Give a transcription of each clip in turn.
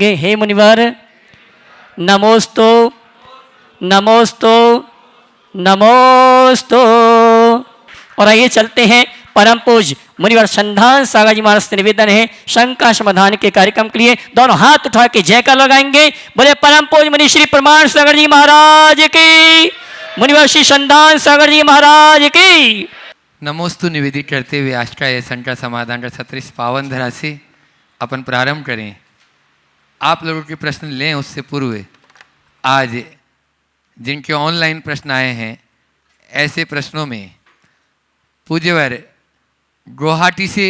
कहेंगे, हे मुनिवर नमोस्तु नमोस्तु नमोस्तु। और आइए चलते हैं परम पूज्य मुनिवर संधान सागर जी महाराज से निवेदन है शंका समाधान के कार्यक्रम के लिए दोनों हाथ उठा के जयकार लगाएंगे। बोले परम पूज्य मुनि श्री प्रमाण सागर जी महाराज की, मुनिवर श्री संधान सागर जी महाराज की। नमोस्तु निवेदित करते हुए आज का यह शंका समाधान का सत्र इस पावन धरा से अपन प्रारंभ करें। आप लोगों के प्रश्न लें उससे पूर्व आज जिनके ऑनलाइन प्रश्न आए हैं, ऐसे प्रश्नों में पूज्यवर गुवाहाटी से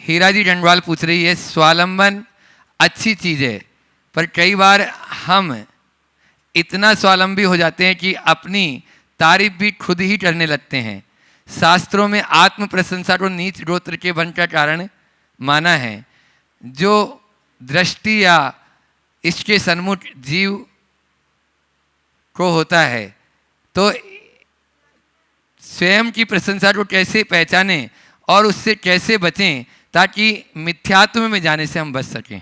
हीरा जी डंडवाल पूछ रही है, स्वावलंबन अच्छी चीज़ है पर कई बार हम इतना स्वावलंबी हो जाते हैं कि अपनी तारीफ भी खुद ही करने लगते हैं। शास्त्रों में आत्म प्रशंसा को नीच गोत्र के वन का कारण माना है। जो दृष्टि या इसके सन्मुख जीव को होता है तो स्वयं की प्रशंसा को कैसे पहचानें और उससे कैसे बचें ताकि मिथ्यात्व में जाने से हम बच सकें।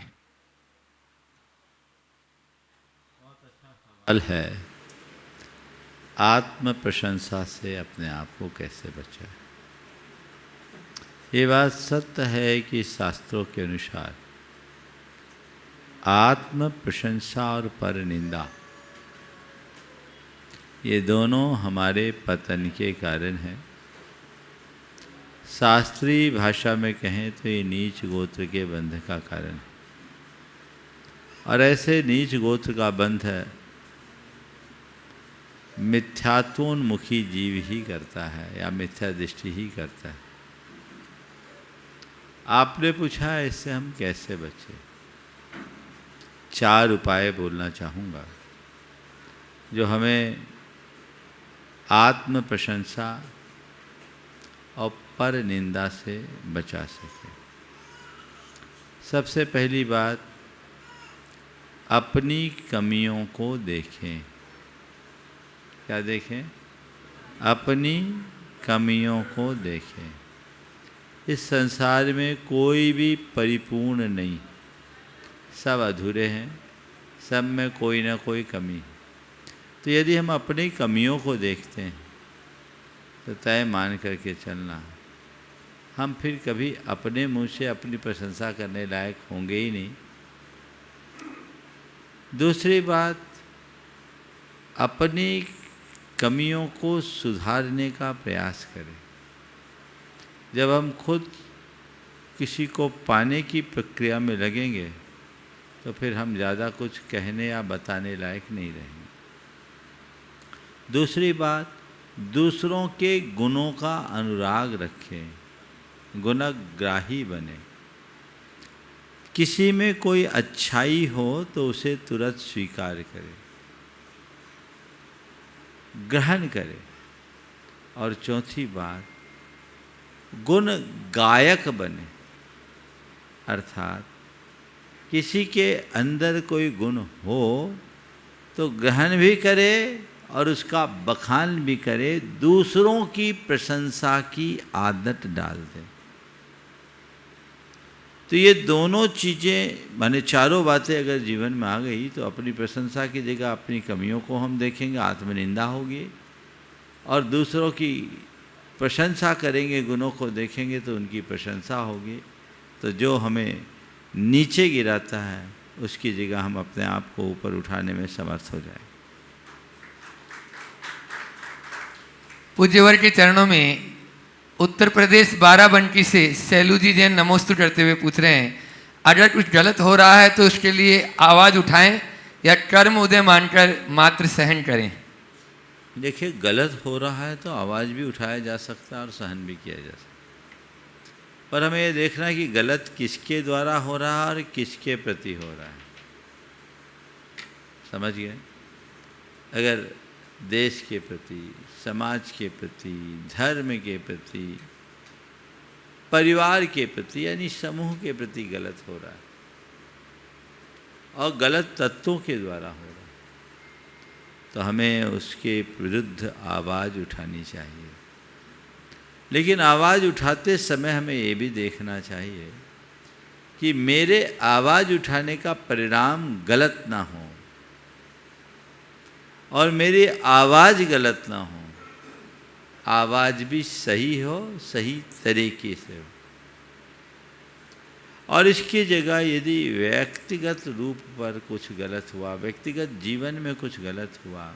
बहुत अच्छा सवाल है, आत्म प्रशंसा से अपने आप को कैसे बचाएं। ये बात सत्य है कि शास्त्रों के अनुसार आत्म प्रशंसा और पर निंदा ये दोनों हमारे पतन के कारण हैं। शास्त्रीय भाषा में कहें तो ये नीच गोत्र के बंध का कारण है। और ऐसे नीच गोत्र का बंध है मिथ्यात्वोन्मुखी जीव ही करता है या मिथ्या दृष्टि ही करता है। आपने पूछा इससे हम कैसे बचें। 4 उपाय बोलना चाहूँगा जो हमें आत्म प्रशंसा और पर निंदा से बचा सके। सबसे पहली बात, अपनी कमियों को देखें। क्या देखें? अपनी कमियों को देखें। इस संसार में कोई भी परिपूर्ण नहीं, सब अधूरे हैं, सब में कोई ना कोई कमी है। तो यदि हम अपनी कमियों को देखते हैं तो तय मान करके चलना, हम फिर कभी अपने मुंह से अपनी प्रशंसा करने लायक होंगे ही नहीं। दूसरी बात, अपनी कमियों को सुधारने का प्रयास करें। जब हम खुद किसी को पाने की प्रक्रिया में लगेंगे तो फिर हम ज़्यादा कुछ कहने या बताने लायक नहीं रहेंगे। दूसरी बात, दूसरों के गुणों का अनुराग रखें, गुणग्राही बने। किसी में कोई अच्छाई हो तो उसे तुरंत स्वीकार करें, ग्रहण करें। और चौथी बात, गुण गायक बने, अर्थात किसी के अंदर कोई गुण हो तो ग्रहण भी करे और उसका बखान भी करे, दूसरों की प्रशंसा की आदत डाल दे। तो ये दोनों चीज़ें माने चारों बातें अगर जीवन में आ गई तो अपनी प्रशंसा की जगह अपनी कमियों को हम देखेंगे, आत्मनिंदा होगी, और दूसरों की प्रशंसा करेंगे, गुणों को देखेंगे तो उनकी प्रशंसा होगी। तो जो हमें नीचे गिराता है उसकी जगह हम अपने आप को ऊपर उठाने में समर्थ हो जाए। पूज्यवर के चरणों में उत्तर प्रदेश बाराबंकी से सैलू जी जैन नमोस्तु करते हुए पूछ रहे हैं, अगर कुछ गलत हो रहा है तो उसके लिए आवाज़ उठाएं या कर्म उदय मानकर मात्र सहन करें। देखिए, गलत हो रहा है तो आवाज़ भी उठाया जा सकता है और सहन भी किया जा सकता है, पर हमें ये देखना है कि गलत किसके द्वारा हो रहा है और किसके प्रति हो रहा है। समझ गए? अगर देश के प्रति, समाज के प्रति, धर्म के प्रति, परिवार के प्रति यानी समूह के प्रति गलत हो रहा है और गलत तत्वों के द्वारा हो रहा है तो हमें उसके विरुद्ध आवाज़ उठानी चाहिए। लेकिन आवाज़ उठाते समय हमें ये भी देखना चाहिए कि मेरे आवाज़ उठाने का परिणाम गलत ना हो और मेरी आवाज़ गलत ना हो, आवाज़ भी सही हो, सही तरीके से हो। और इसकी जगह यदि व्यक्तिगत रूप पर कुछ गलत हुआ, व्यक्तिगत जीवन में कुछ गलत हुआ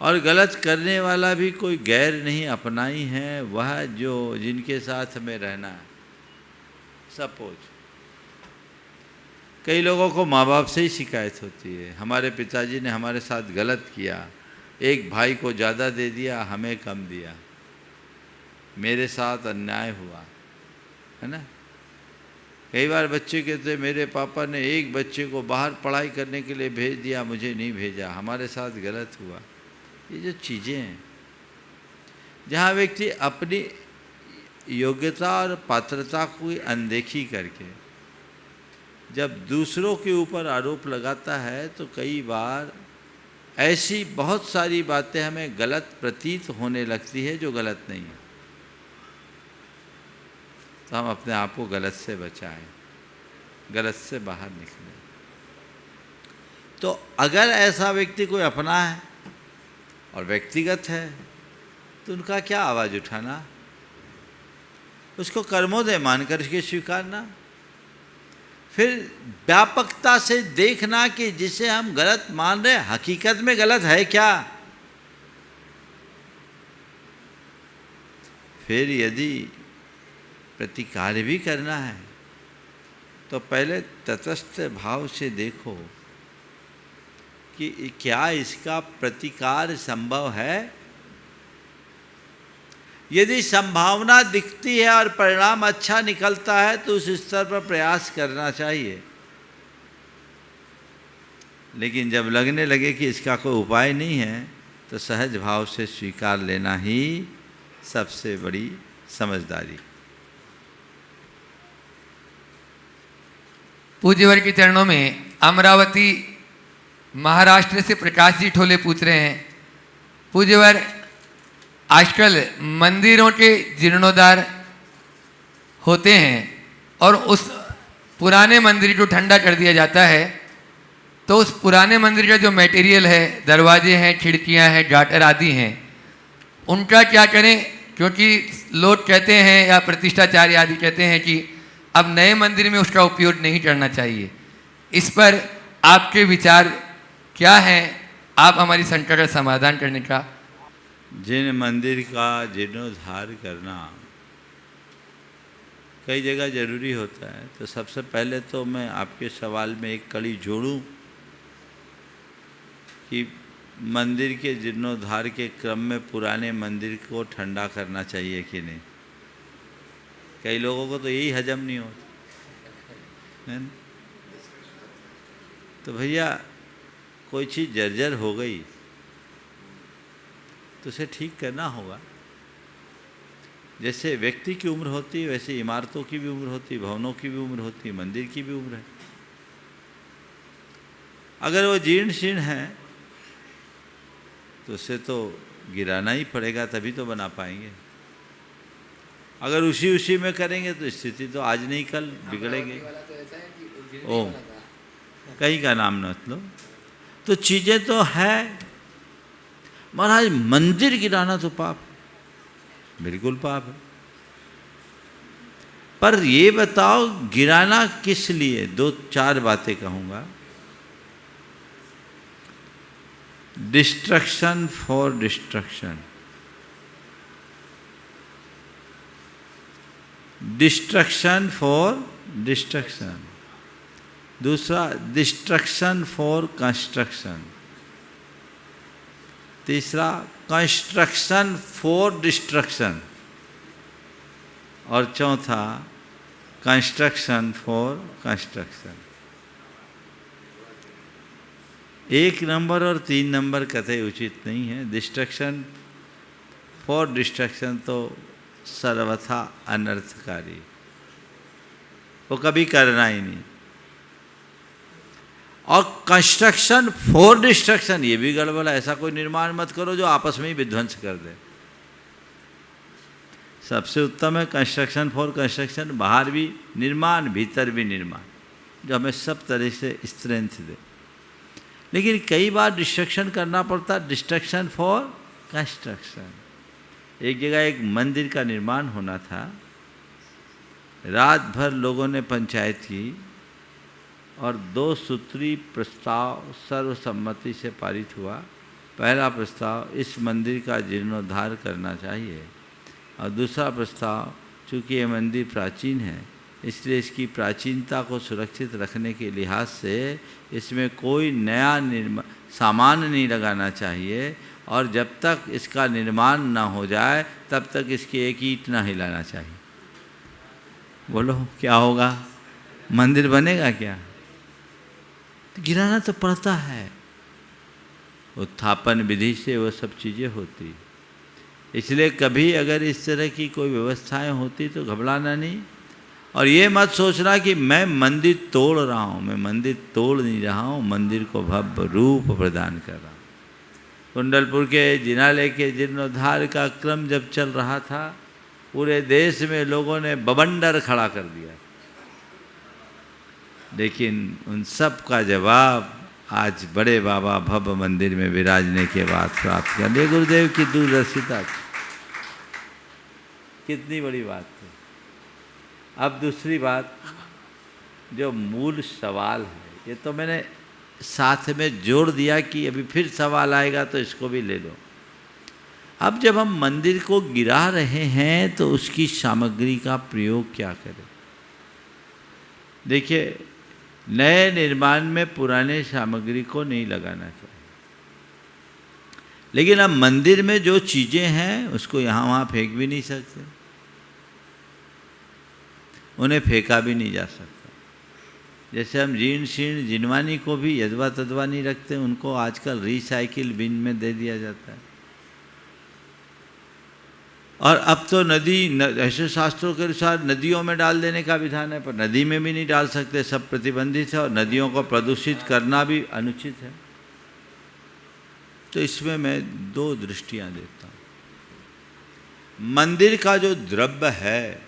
और गलत करने वाला भी कोई गैर नहीं अपनाई है, वह जो जिनके साथ हमें रहना है। सपोज कई लोगों को माँ बाप से ही शिकायत होती है, हमारे पिताजी ने हमारे साथ गलत किया, एक भाई को ज़्यादा दे दिया, हमें कम दिया, मेरे साथ अन्याय हुआ, है ना। कई बार बच्चे कहते हैं मेरे पापा ने एक बच्चे को बाहर पढ़ाई करने के लिए भेज दिया, मुझे नहीं भेजा, हमारे साथ गलत हुआ। ये जो चीज़ें हैं जहाँ व्यक्ति अपनी योग्यता और पात्रता की अनदेखी करके जब दूसरों के ऊपर आरोप लगाता है, तो कई बार ऐसी बहुत सारी बातें हमें गलत प्रतीत होने लगती है जो गलत नहीं है। तो हम अपने आप को गलत से बचाएं, गलत से बाहर निकलें। तो अगर ऐसा व्यक्ति कोई अपना है और व्यक्तिगत है, तो उनका क्या आवाज़ उठाना, उसको कर्मोदय मानकर के स्वीकारना, फिर व्यापकता से देखना कि जिसे हम गलत मान रहे हकीकत में गलत है क्या। फिर यदि प्रतिकार भी करना है तो पहले तटस्थ भाव से देखो कि क्या इसका प्रतिकार संभव है। यदि संभावना दिखती है और परिणाम अच्छा निकलता है तो उस स्तर पर प्रयास करना चाहिए, लेकिन जब लगने लगे कि इसका कोई उपाय नहीं है तो सहज भाव से स्वीकार लेना ही सबसे बड़ी समझदारी। पूज्यवर के चरणों में अमरावती महाराष्ट्र से प्रकाश जी ठोले पूछ रहे हैं, पूज्यवर आजकल मंदिरों के जीर्णोद्धार होते हैं और उस पुराने मंदिर को ठंडा कर दिया जाता है, तो उस पुराने मंदिर का जो मटेरियल है, दरवाजे हैं, खिड़कियां हैं, गाटर आदि हैं, उनका क्या करें। क्योंकि लोग कहते हैं या प्रतिष्ठाचार्य आदि कहते हैं कि अब नए मंदिर में उसका उपयोग नहीं करना चाहिए। इस पर आपके विचार क्या हैं? आप हमारी शंका का समाधान करने का। जिन मंदिर का जीर्णोद्धार करना कई जगह जरूरी होता है, तो सबसे पहले तो मैं आपके सवाल में एक कड़ी जोड़ूं कि मंदिर के जीर्णोद्धार के क्रम में पुराने मंदिर को ठंडा करना चाहिए कि नहीं। कई लोगों को तो यही हजम नहीं होता है ना। तो भैया कोई चीज़ जर्जर हो गई तो उसे ठीक करना होगा। जैसे व्यक्ति की उम्र होती है वैसे इमारतों की भी उम्र होती है, भवनों की भी उम्र होती है, मंदिर की भी उम्र है। अगर वो जीर्ण शीर्ण है तो उसे तो गिराना ही पड़ेगा, तभी तो बना पाएंगे। अगर उसी में करेंगे तो स्थिति तो आज नहीं कल बिगड़ेगी। ओ कहीं का नाम न लो। तो चीज़ें तो है। महाराज मंदिर गिराना तो पाप, बिल्कुल पाप है। पर ये बताओ गिराना किस लिए? दो चार बातें कहूँगा। Destruction for destruction, destruction for destruction. दूसरा डिस्ट्रक्शन फॉर कंस्ट्रक्शन। तीसरा कंस्ट्रक्शन फॉर डिस्ट्रक्शन। और चौथा कंस्ट्रक्शन फॉर कंस्ट्रक्शन। 1 नंबर और 3 नंबर कतई उचित नहीं है। डिस्ट्रक्शन फॉर डिस्ट्रक्शन तो सर्वथा अनर्थकारी, वो कभी करना ही नहीं। और कंस्ट्रक्शन फॉर डिस्ट्रक्शन ये भी गड़बड़ है। ऐसा कोई निर्माण मत करो जो आपस में ही विध्वंस कर दे। सबसे उत्तम है कंस्ट्रक्शन फॉर कंस्ट्रक्शन, बाहर भी निर्माण भीतर भी निर्माण, जो हमें सब तरह से स्ट्रेंथ दे। लेकिन कई बार डिस्ट्रक्शन करना पड़ता, डिस्ट्रक्शन फॉर कंस्ट्रक्शन। एक जगह एक मंदिर का निर्माण होना था, रात भर लोगों ने पंचायत की और 2 सूत्री प्रस्ताव सर्वसम्मति से पारित हुआ। पहला प्रस्ताव, इस मंदिर का जीर्णोद्धार करना चाहिए, और दूसरा प्रस्ताव, चूँकि ये मंदिर प्राचीन है इसलिए इसकी प्राचीनता को सुरक्षित रखने के लिहाज से इसमें कोई नया सामान नहीं लगाना चाहिए, और जब तक इसका निर्माण ना हो जाए तब तक इसकी एक ईंट ना हिलाना चाहिए। बोलो क्या होगा? मंदिर बनेगा क्या? तो गिराना तो पड़ता है, उत्थापन विधि से वो सब चीज़ें होती। इसलिए कभी अगर इस तरह की कोई व्यवस्थाएं होती तो घबराना नहीं, और ये मत सोचना कि मैं मंदिर तोड़ रहा हूँ। मैं मंदिर तोड़ नहीं रहा हूँ, मंदिर को भव्य रूप प्रदान कर रहा हूँ। कुंडलपुर के जिनालय के जीर्णोद्धार का क्रम जब चल रहा था, पूरे देश में लोगों ने बवंडर खड़ा कर दिया, लेकिन उन सब का जवाब आज बड़े बाबा भव्य मंदिर में विराजने के बाद प्राप्त कर लिए। गुरुदेव की दूरदर्शिता कितनी बड़ी बात थी। अब दूसरी बात, जो मूल सवाल है, ये तो मैंने साथ में जोड़ दिया कि अभी फिर सवाल आएगा तो इसको भी ले लो। अब जब हम मंदिर को गिरा रहे हैं तो उसकी सामग्री का प्रयोग क्या करें? देखिए, नए निर्माण में पुराने सामग्री को नहीं लगाना चाहिए, लेकिन अब मंदिर में जो चीज़ें हैं उसको यहाँ वहाँ फेंक भी नहीं सकते, उन्हें फेंका भी नहीं जा सकता। जैसे हम जीर्ण शीर्ण जिनवानी को भी यदवा तदवा नहीं रखते, उनको आजकल रिसाइकिल बिन में दे दिया जाता है। और अब तो ऐसे शास्त्रों के अनुसार नदियों में डाल देने का विधान है, पर नदी में भी नहीं डाल सकते, सब प्रतिबंधित है, और नदियों को प्रदूषित करना भी अनुचित है। तो इसमें मैं 2 दृष्टियां देता हूँ। मंदिर का जो द्रव्य है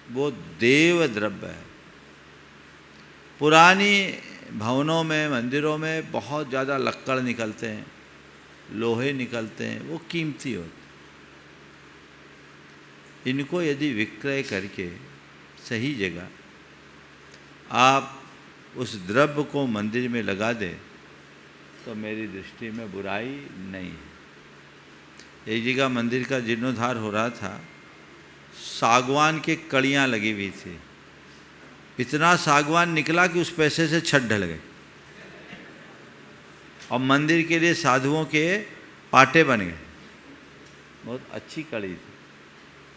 वो देव द्रव्य है। पुरानी भवनों में, मंदिरों में बहुत ज़्यादा लक्कड़ निकलते हैं, लोहे निकलते हैं, वो कीमती होते। इनको यदि विक्रय करके सही जगह आप उस द्रव्य को मंदिर में लगा दें तो मेरी दृष्टि में बुराई नहीं है। एक जगह मंदिर का जीर्णोद्धार हो रहा था, सागवान के कड़ियाँ लगी हुई थी, इतना सागवान निकला कि उस पैसे से छत ढल गए, और मंदिर के लिए साधुओं के पाटे बन गए। बहुत अच्छी कड़ी थी।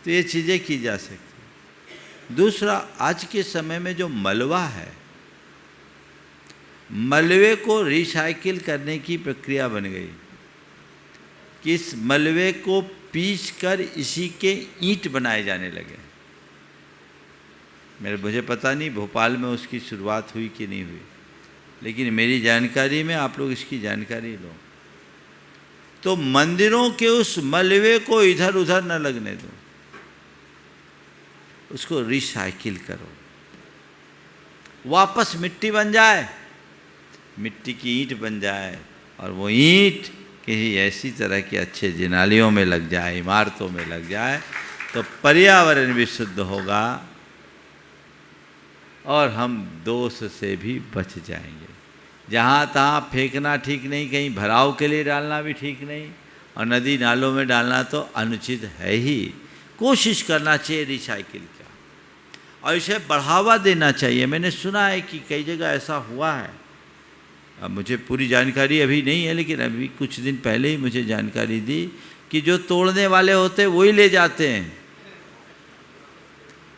तो ये चीज़ें की जा सकती। दूसरा, आज के समय में जो मलबा है, मलबे को रिसाइकिल करने की प्रक्रिया बन गई कि इस मलबे को पीस कर इसी के ईंट बनाए जाने लगे। मुझे पता नहीं भोपाल में उसकी शुरुआत हुई कि नहीं हुई, लेकिन मेरी जानकारी में आप लोग इसकी जानकारी लो। तो मंदिरों के उस मलबे को इधर उधर न लगने दो, उसको रिसाइकिल करो, वापस मिट्टी बन जाए, मिट्टी की ईंट बन जाए, और वो ईंट किसी ऐसी तरह के अच्छे जिनालियों में लग जाए, इमारतों में लग जाए, तो पर्यावरण भी शुद्ध होगा और हम दोष से भी बच जाएंगे। जहाँ तहाँ फेंकना ठीक नहीं, कहीं भराव के लिए डालना भी ठीक नहीं, और नदी नालों में डालना तो अनुचित है ही। कोशिश करना चाहिए रिसाइकिल का, और इसे बढ़ावा देना चाहिए। मैंने सुना है कि कई जगह ऐसा हुआ है, अब मुझे पूरी जानकारी अभी नहीं है, लेकिन अभी कुछ दिन पहले ही मुझे जानकारी दी कि जो तोड़ने वाले होते हैं वही ले जाते हैं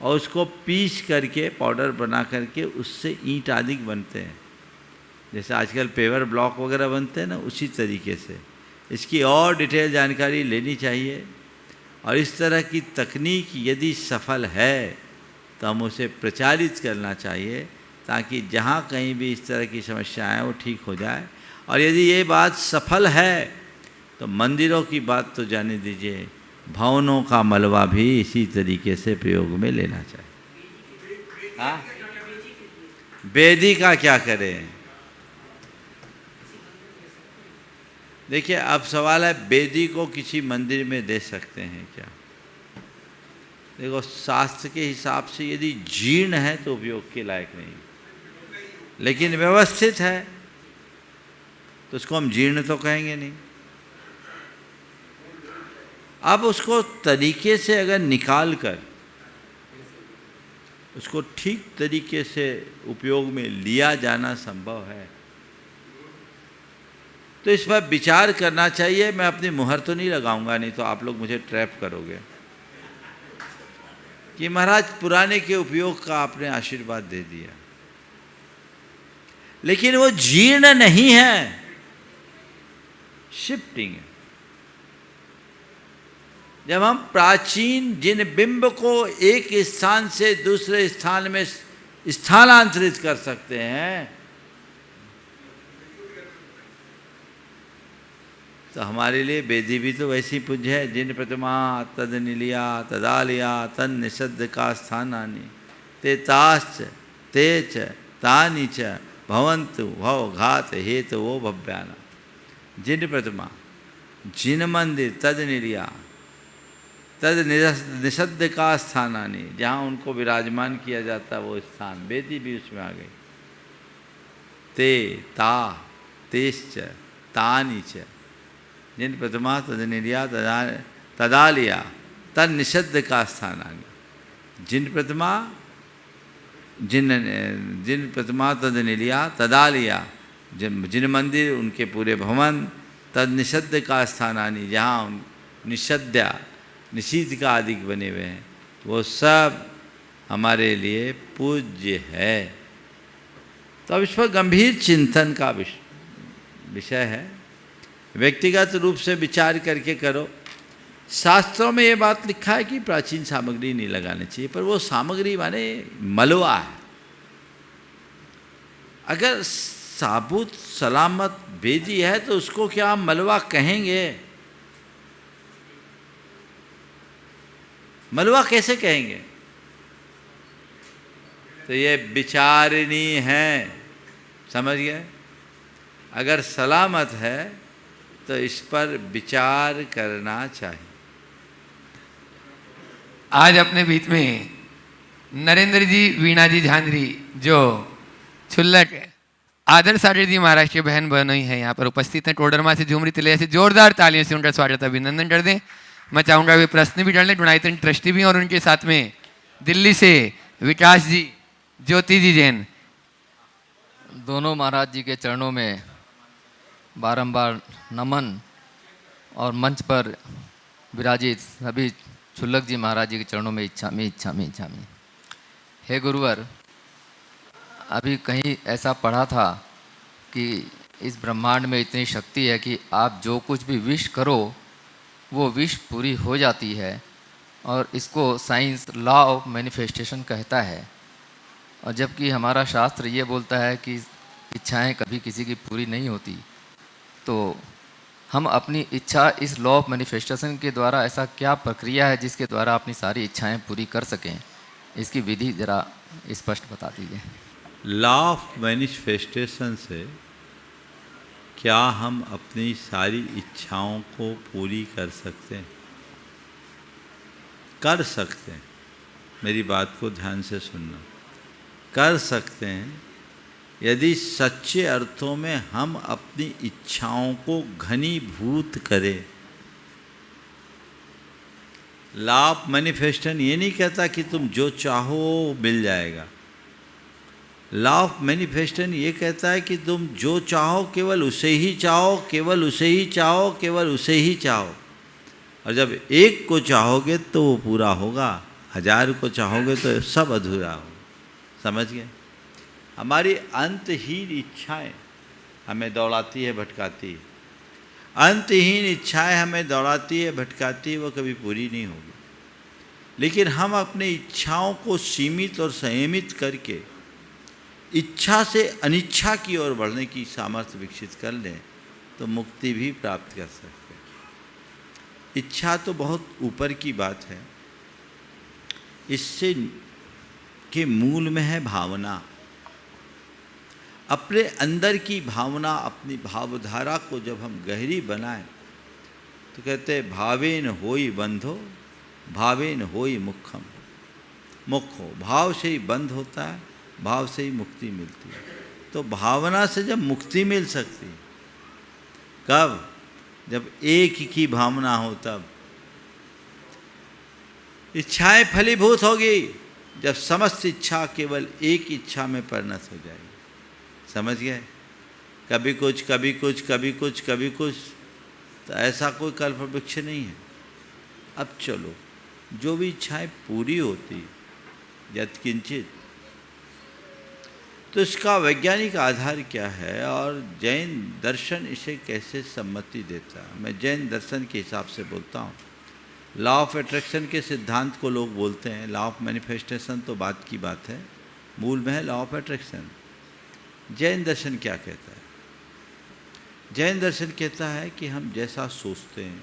और उसको पीस करके पाउडर बना करके उससे ईंट आदि बनते हैं। जैसे आजकल पेवर ब्लॉक वगैरह बनते हैं ना, उसी तरीके से इसकी और डिटेल जानकारी लेनी चाहिए। और इस तरह की तकनीक यदि सफल है तो हम उसे प्रचारित करना चाहिए, ताकि जहाँ कहीं भी इस तरह की समस्याएं वो ठीक हो जाए। और यदि ये बात सफल है तो मंदिरों की बात तो जाने दीजिए, भवनों का मलबा भी इसी तरीके से प्रयोग में लेना चाहिए। हाँ, बेदी का क्या करें? देखिए, अब सवाल है बेदी को किसी मंदिर में दे सकते हैं क्या? देखो, शास्त्र के हिसाब से यदि जीर्ण है तो उपयोग के लायक नहीं, लेकिन व्यवस्थित है तो उसको हम जीर्ण तो कहेंगे नहीं। अब उसको तरीके से अगर निकाल कर उसको ठीक तरीके से उपयोग में लिया जाना संभव है तो इस पर विचार करना चाहिए। मैं अपनी मुहर तो नहीं लगाऊंगा, नहीं तो आप लोग मुझे ट्रैप करोगे कि महाराज पुराने के उपयोग का आपने आशीर्वाद दे दिया, लेकिन वो जीर्ण नहीं है, शिफ्टिंग है। जब हम प्राचीन जिन बिंब को एक स्थान से दूसरे स्थान में स्थानांतरित कर सकते हैं तो हमारे लिए वेदी भी तो वैसी पूज्य है। जिन प्रतिमा तद निलिया तदालिया तन निषद्ध का स्थानानि ते ताश्च तेच तानि च भवन्तु भव घात हेतु वो भव्याना। जिन प्रतिमा, जिन मंदिर तद निलिया तद निषद्ध का स्थानानि, जहाँ उनको विराजमान किया जाता वो स्थान, वेदी भी उसमें आ गई। ते ता तेश्च तानि च, जिन प्रतिमा तद निलिया तदालिया तद निषद्ध का स्थानानि। जिन प्रतिमा तद निलिया तदालिया, जिन मंदिर उनके पूरे भवन, तद निषद्ध का स्थानानि, जहाँ निषद्या निषिद्ध का आदि बने हुए हैं, वो सब हमारे लिए पूज्य है। तो अब इस पर गंभीर चिंतन का विषय है। व्यक्तिगत रूप से विचार करके करो। शास्त्रों में ये बात लिखा है कि प्राचीन सामग्री नहीं लगानी चाहिए, पर वो सामग्री माने मलवा है। अगर साबुत सलामत बेदी है तो उसको क्या हम मलवा कहेंगे? मलवा कैसे कहेंगे? तो ये विचारणीय है, समझ गए? अगर सलामत है तो इस पर विचार करना चाहिए। आज अपने बीच में नरेंद्र जी, वीणा जी झांझरी, जो छुल्लक आदर्श आचार्य जी महाराज के बहन बहनोई हैं, यहाँ पर उपस्थित हैं। टोडरमा से झूमरी तिले से जोरदार तालियों से उनका स्वागत अभिनंदन कर दें। मैं चाहूँगा वे प्रश्न भी कर लें। डोनाइटन ट्रस्टी भी, और उनके साथ में दिल्ली से विकास जी, ज्योति जी जैन, दोनों महाराज जी के चरणों में बारंबार नमन, और मंच पर विराजित सभी छुल्लक जी महाराज जी के चरणों में इच्छामी। हे गुरुवर, अभी कहीं ऐसा पढ़ा था कि इस ब्रह्मांड में इतनी शक्ति है कि आप जो कुछ भी विश करो वो विश पूरी हो जाती है, और इसको साइंस लॉ ऑफ मैनिफेस्टेशन कहता है। और जबकि हमारा शास्त्र ये बोलता है कि इच्छाएं कभी किसी की पूरी नहीं होती, तो हम अपनी इच्छा इस लॉ ऑफ मैनिफेस्टेशन के द्वारा, ऐसा क्या प्रक्रिया है जिसके द्वारा अपनी सारी इच्छाएं पूरी कर सकें? इसकी विधि ज़रा स्पष्ट बता दीजिए। लॉ ऑफ मैनिफेस्टेशन से क्या हम अपनी सारी इच्छाओं को पूरी कर सकते हैं? कर सकते हैं। मेरी बात को ध्यान से सुनना। कर सकते हैं यदि सच्चे अर्थों में हम अपनी इच्छाओं को घनीभूत करें। लॉ ऑफ मैनिफेस्टेशन ये नहीं कहता कि तुम जो चाहो वो मिल जाएगा। लॉ ऑफ मैनिफेस्टेशन ये कहता है कि तुम जो चाहो केवल उसे ही चाहो, केवल उसे ही चाहो, केवल उसे ही चाहो। और जब एक को चाहोगे तो वो पूरा होगा, 1000 को चाहोगे तो सब अधूरा हो। समझ गए? हमारी अंतहीन इच्छाएं हमें दौड़ाती है, भटकाती है। अंतहीन इच्छाएं हमें दौड़ाती है, भटकाती है, वो कभी पूरी नहीं होगी। लेकिन हम अपनी इच्छाओं को सीमित और संयमित करके इच्छा से अनिच्छा की ओर बढ़ने की सामर्थ्य विकसित कर लें तो मुक्ति भी प्राप्त कर सकते हैं। इच्छा तो बहुत ऊपर की बात है, इससे के मूल में है भावना। अपने अंदर की भावना, अपनी भावधारा को जब हम गहरी बनाएं तो कहते हैं भावेन होई बंधो भावेन होई मुखम। मुखो भाव से ही बंध होता है, भाव से ही मुक्ति मिलती है। तो भावना से जब मुक्ति मिल सकती है, कब? जब एक की भावना हो तब। इच्छाएं फलीभूत होगी जब समस्त इच्छा केवल एक इच्छा में परिणत हो जाएगी। समझ गए? कभी कुछ कभी कुछ कभी कुछ कभी कुछ, तो ऐसा कोई कल्प वृक्ष नहीं है। अब चलो, जो भी इच्छाएं पूरी होती यत्किंचित, तो इसका वैज्ञानिक आधार क्या है और जैन दर्शन इसे कैसे सम्मति देता है? मैं जैन दर्शन के हिसाब से बोलता हूँ। लॉ ऑफ अट्रैक्शन के सिद्धांत को लोग बोलते हैं, लॉ ऑफ मैनिफेस्टेशन तो बात की बात है, मूल में है लॉ ऑफ अट्रैक्शन। जैन दर्शन क्या कहता है? जैन दर्शन कहता है कि हम जैसा सोचते हैं,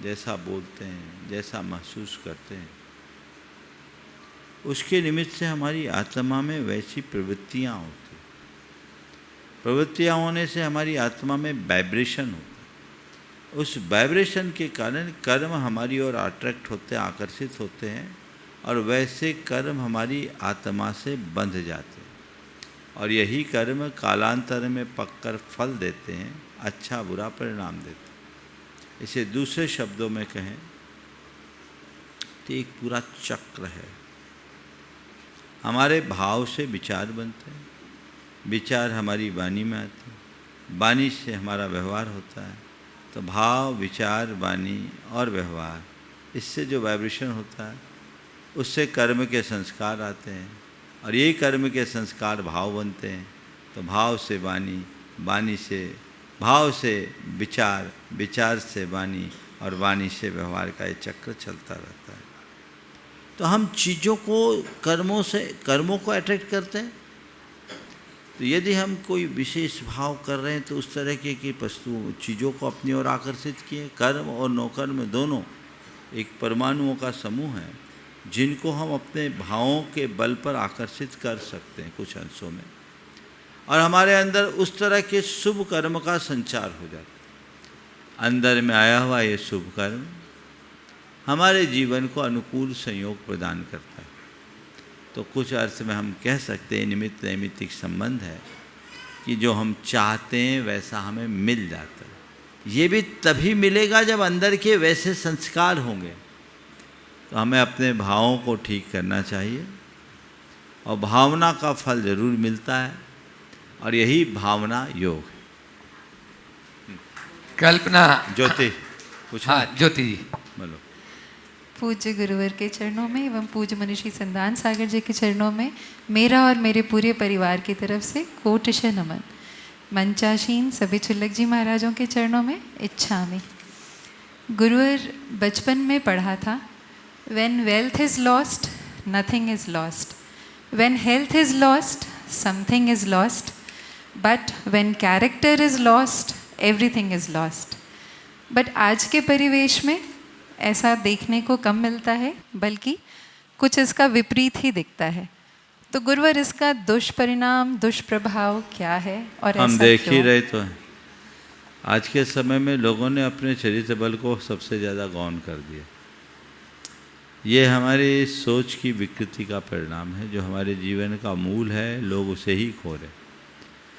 जैसा बोलते हैं, जैसा महसूस करते हैं, उसके निमित्त से हमारी आत्मा में वैसी प्रवृत्तियाँ होती। प्रवृत्तियाँ होने से हमारी आत्मा में वाइब्रेशन होता। उस वाइब्रेशन के कारण कर्म हमारी ओर अट्रैक्ट होते हैं, आकर्षित होते हैं, और वैसे कर्म हमारी आत्मा से बंध जाते हैं। और यही कर्म कालांतर में पककर फल देते हैं, अच्छा बुरा परिणाम देते हैं। इसे दूसरे शब्दों में कहें तो एक पूरा चक्र है। हमारे भाव से विचार बनते हैं, विचार हमारी वाणी में आते हैं, वाणी से हमारा व्यवहार होता है। तो भाव, विचार, वाणी और व्यवहार, इससे जो वाइब्रेशन होता है उससे कर्म के संस्कार आते हैं, और यही कर्म के संस्कार भाव बनते हैं। तो भाव से वाणी, वाणी से भाव से विचार, विचार से वाणी, और वाणी से व्यवहार का ये चक्र चलता रहता है। तो हम चीज़ों को कर्मों को अट्रैक्ट करते हैं। तो यदि हम कोई विशेष भाव कर रहे हैं तो उस तरह की वस्तुओं, चीज़ों को अपनी ओर आकर्षित किए। कर्म और नौकर्म दोनों एक परमाणुओं का समूह है जिनको हम अपने भावों के बल पर आकर्षित कर सकते हैं कुछ अंशों में, और हमारे अंदर उस तरह के शुभ कर्म का संचार हो जाता है। अंदर में आया हुआ ये शुभ कर्म हमारे जीवन को अनुकूल संयोग प्रदान करता है। तो कुछ अर्थ में हम कह सकते हैं निमित्त नैमित्तिक संबंध है कि जो हम चाहते हैं वैसा हमें मिल जाता है। ये भी तभी मिलेगा जब अंदर के वैसे संस्कार होंगे। तो हमें अपने भावों को ठीक करना चाहिए, और भावना का फल जरूर मिलता है, और यही भावना योग है। कल्पना ज्योति पूछा? हाँ ज्योति जी बोलो। पूज्य गुरुवर के चरणों में एवं पूज्य मनीषी संदान सागर जी के चरणों में मेरा और मेरे पूरे परिवार की तरफ से कोटिशः नमन। मंचासीन सभी छुल्लक जी महाराजों के चरणों में इच्छामि। गुरुवर बचपन में पढ़ा था, When wealth is lost, nothing is lost. When health is lost, something is lost. But when character is lost, everything is lost. But आज के परिवेश में ऐसा देखने को कम मिलता है, बल्कि कुछ इसका विपरीत ही दिखता है। तो गुरुवर, इसका दुष्परिणाम, दुष्प्रभाव क्या है और हम ऐसा देख ही क्यों? रहे तो हैं। आज के समय में लोगों ने अपने चरित्र बल को सबसे ज़्यादा गौण कर दिया। ये हमारी सोच की विकृति का परिणाम है, जो हमारे जीवन का मूल है, लोग उसे ही खो रहे।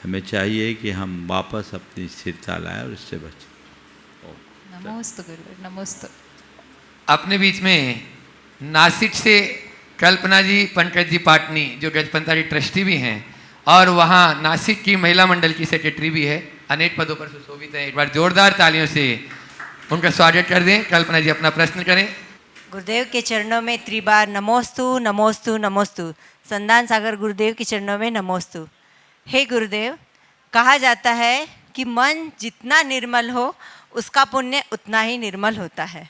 हमें चाहिए कि हम वापस अपनी स्थिरता लाएं और इससे बचें। नमोस्तु गुरुवर, नमोस्तु। अपने बीच में नासिक से कल्पना जी, पंकज जी पाटनी जो गजपंतारी ट्रस्टी भी हैं, और वहाँ नासिक की महिला मंडल की सेक्रेटरी भी है, अनेक पदों पर सुशोभित हैं। एक बार जोरदार तालियों से उनका स्वागत कर दें। कल्पना जी अपना प्रश्न करें। गुरुदेव के चरणों में त्रिबार नमोस्तु नमोस्तु नमोस्तु। संदान सागर गुरुदेव के चरणों में नमोस्तु। हे गुरुदेव, कहा जाता है कि मन जितना निर्मल हो उसका पुण्य उतना ही निर्मल होता है।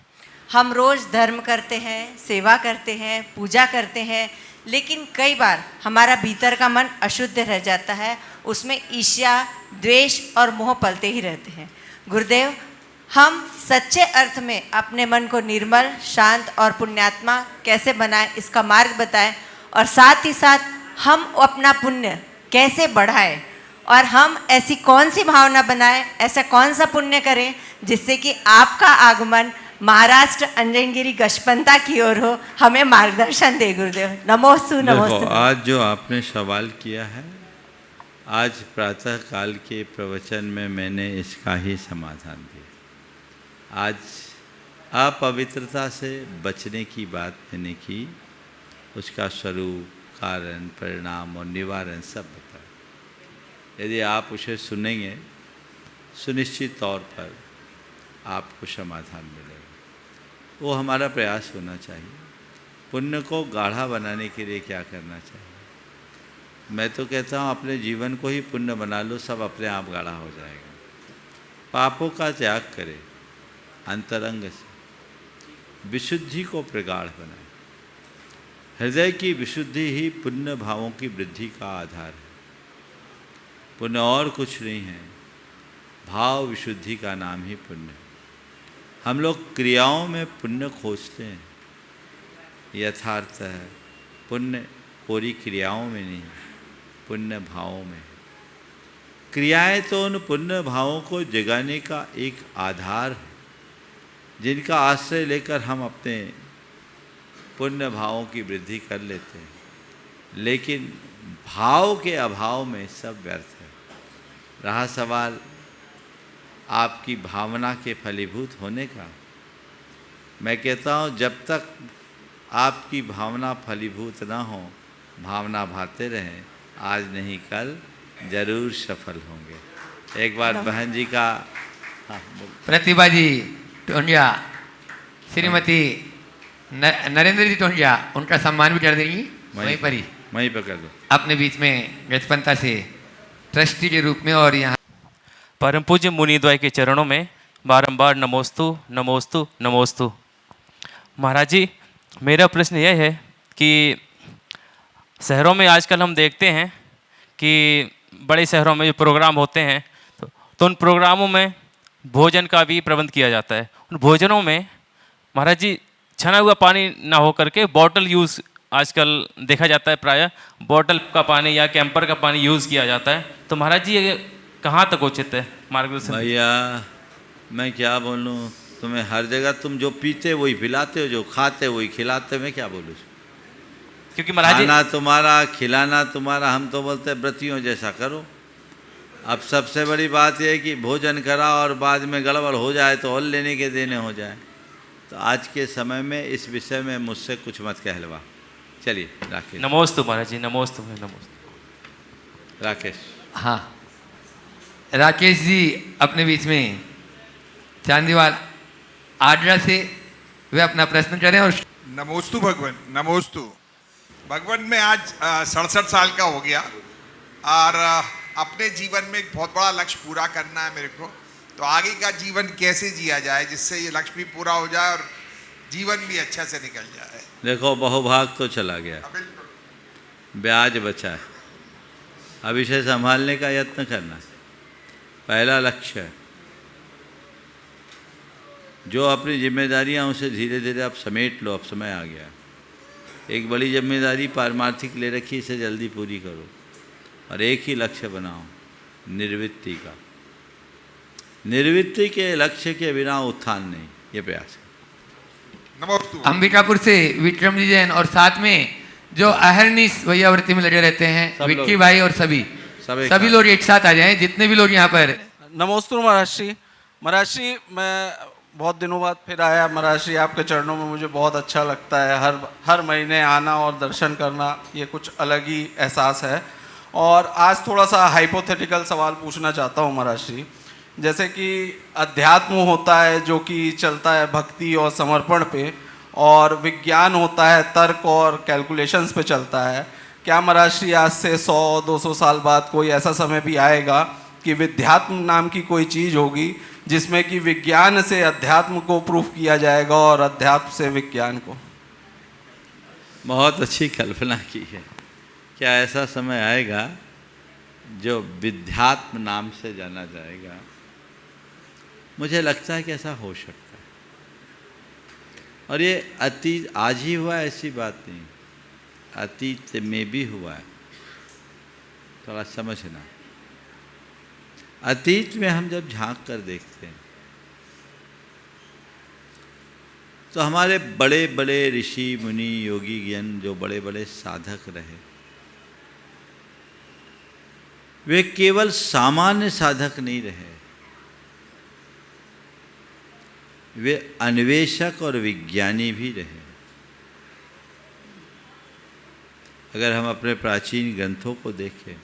हम रोज़ धर्म करते हैं, सेवा करते हैं, पूजा करते हैं, लेकिन कई बार हमारा भीतर का मन अशुद्ध रह जाता है, उसमें ईर्ष्या, द्वेष और मोह पलते ही रहते हैं। गुरुदेव, हम सच्चे अर्थ में अपने मन को निर्मल, शांत और पुण्यात्मा कैसे बनाएं, इसका मार्ग बताएं, और साथ ही साथ हम अपना पुण्य कैसे बढ़ाएं, और हम ऐसी कौन सी भावना बनाएं, ऐसा कौन सा पुण्य करें जिससे कि आपका आगमन महाराष्ट्र अंजनगिरी गशपंता की ओर हो। हमें मार्गदर्शन दे गुरुदेव। नमोस्तु देखो, नमोस्तु। आज जो आपने सवाल किया है, आज प्रातः काल के प्रवचन में मैंने इसका ही समाधान दिया। आज अपवित्रता से बचने की बात मैंने की, उसका स्वरूप, कारण, परिणाम और निवारण सब बताया। यदि आप उसे सुनेंगे, सुनिश्चित तौर पर आपको समाधान मिलेगा। वो हमारा प्रयास होना चाहिए। पुण्य को गाढ़ा बनाने के लिए क्या करना चाहिए? मैं तो कहता हूँ अपने जीवन को ही पुण्य बना लो, सब अपने आप गाढ़ा हो जाएगा। पापों का त्याग करें, अंतरंग से विशुद्धि को प्रगाढ़ बनाए। हृदय की विशुद्धि ही पुण्य भावों की वृद्धि का आधार है। पुण्य और कुछ नहीं है, भाव विशुद्धि का नाम ही पुण्य है। हम लोग क्रियाओं में पुण्य खोजते हैं, यथार्थ है पुण्य पूरी क्रियाओं में नहीं, पुण्य भावों में। क्रियाएं तो उन पुण्य भावों को जगाने का एक आधार है, जिनका आश्रय लेकर हम अपने पुण्य भावों की वृद्धि कर लेते हैं। लेकिन भाव के अभाव में सब व्यर्थ है। रहा सवाल आपकी भावना के फलीभूत होने का, मैं कहता हूँ जब तक आपकी भावना फलीभूत ना हो, भावना भाते रहें, आज नहीं कल जरूर सफल होंगे। एक बार बहन जी का प्रतिभा जी टोंडिया, श्रीमती नरेंद्र जी टोंडिया, उनका सम्मान भी कर देंगी वहीं पर ही, वहीं पर कर दो। अपने बीच में गजपंता से ट्रस्टी के रूप में। और यहाँ परम पूज्य मुनिद्वय के चरणों में बारंबार नमोस्तु नमोस्तु नमोस्तु। महाराज जी, मेरा प्रश्न यह है कि शहरों में आजकल हम देखते हैं कि बड़े शहरों में जो प्रोग्राम होते हैं तो उन प्रोग्रामों में भोजन का भी प्रबंध किया जाता है। उन भोजनों में महाराज जी छना हुआ पानी ना हो करके बॉटल यूज़ आजकल देखा जाता है, प्रायः बॉटल का पानी या कैंपर का पानी यूज़ किया जाता है। तो महाराज जी ये कहाँ तक उचित है? मार्गदर्शन। भैया मैं क्या बोलूँ तुम्हें, हर जगह तुम जो पीते वही पिलाते हो, जो खाते वही खिलाते हो, मैं क्या बोलूँ? क्योंकि महाराज जी खाना तुम्हारा, खिलाना तुम्हारा, हम तो बोलते हैं व्रतियों जैसा करो। अब सबसे बड़ी बात यह है कि भोजन करा और बाद में गड़बड़ हो जाए तो और लेने के देने हो जाए। तो आज के समय में इस विषय में मुझसे कुछ मत कहलवा। चलिए राकेश। नमोस्तु महाराज जी, नमोस्तु नमोस्तु। राकेश। हाँ, राकेश जी अपने बीच में चांदीवाल आगरा से वे अपना प्रश्न करें। और नमोस्तु भगवान, नमोस्तु भगवान। मैं आज 67 साल का हो गया और अपने जीवन में एक बहुत बड़ा लक्ष्य पूरा करना है मेरे को। तो आगे का जीवन कैसे जिया जाए जिससे ये लक्ष्य भी पूरा हो जाए और जीवन भी अच्छा से निकल जाए। देखो, बहुभाग तो चला गया, ब्याज बचा है, अब इसे संभालने का यत्न करना है। पहला लक्ष्य है, जो अपनी जिम्मेदारियां उसे धीरे धीरे आप समेट लो, अब समय आ गया। एक बड़ी जिम्मेदारी पारमार्थिक ले रखी, इसे जल्दी पूरी करो और एक ही लक्ष्य बनाओ, निर्वृत्ति का। निर्वृत्ति के लक्ष्य के बिना उत्थान नहीं, ये प्रयास है। नमोस्तु। अंबिकापुर से विक्रम जी जैन और साथ में जो अहरनीस भैयावृत्ति में लगे रहते हैं विक्की भाई और सभी लोग एक साथ आ जाएं, जितने भी लोग यहाँ पर। नमोस्तु महाराज श्री। महाराज श्री, मैं बहुत दिनों बाद फिर आया महाराज श्री आपके चरणों में, मुझे बहुत अच्छा लगता है। हर महीने आना और दर्शन करना, ये कुछ अलग ही एहसास है। और आज थोड़ा सा हाइपोथेटिकल सवाल पूछना चाहता हूँ महाराज श्री। जैसे कि अध्यात्म होता है जो कि चलता है भक्ति और समर्पण पे, और विज्ञान होता है तर्क और कैलकुलेशंस पे चलता है। क्या महाराज श्री आज से 100-200 साल बाद कोई ऐसा समय भी आएगा कि विध्यात्म नाम की कोई चीज़ होगी जिसमें कि विज्ञान से अध्यात्म को प्रूफ किया जाएगा और अध्यात्म से विज्ञान को? बहुत अच्छी कल्पना की है। क्या ऐसा समय आएगा जो विध्यात्म नाम से जाना जाएगा? मुझे लगता है कि ऐसा हो सकता है। और ये अतीत आज ही हुआ ऐसी बात नहीं, अतीत में भी हुआ है, थोड़ा समझना। अतीत में हम जब झांक कर देखते हैं तो हमारे बड़े बड़े ऋषि मुनि योगी ज्ञान जो बड़े बड़े साधक रहे, वे केवल सामान्य साधक नहीं रहे, वे अन्वेषक और विज्ञानी भी रहे। अगर हम अपने प्राचीन ग्रंथों को देखें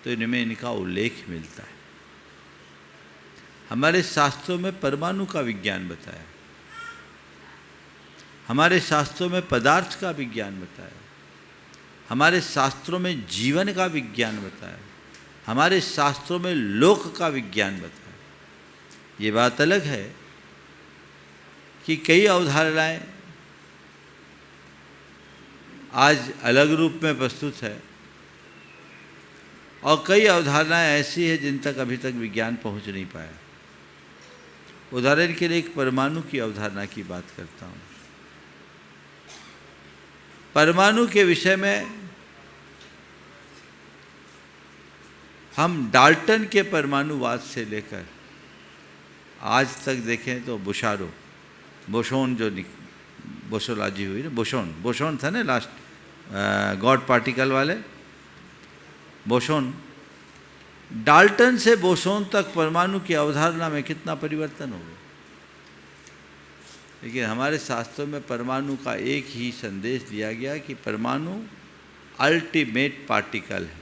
तो इनमें इनका उल्लेख मिलता है। हमारे शास्त्रों में परमाणु का विज्ञान बताया, हमारे शास्त्रों में पदार्थ का विज्ञान बताया, हमारे शास्त्रों में जीवन का विज्ञान बताया, हमारे शास्त्रों में लोक का विज्ञान बताया। ये बात अलग है कि कई अवधारणाएं आज अलग रूप में प्रस्तुत है और कई अवधारणाएं ऐसी है जिन तक अभी तक विज्ञान पहुंच नहीं पाया। उदाहरण के लिए एक परमाणु की अवधारणा की बात करता हूं। परमाणु के विषय में हम डाल्टन के परमाणुवाद से लेकर आज तक देखें तो बुशारो बोसोन जो बोसोलॉजी हुई ना, बोसोन था ना लास्ट गॉड पार्टिकल वाले बोसोन, डाल्टन से बोसोन तक परमाणु की अवधारणा में कितना परिवर्तन हो गया। लेकिन हमारे शास्त्रों में परमाणु का एक ही संदेश दिया गया कि परमाणु अल्टीमेट पार्टिकल है,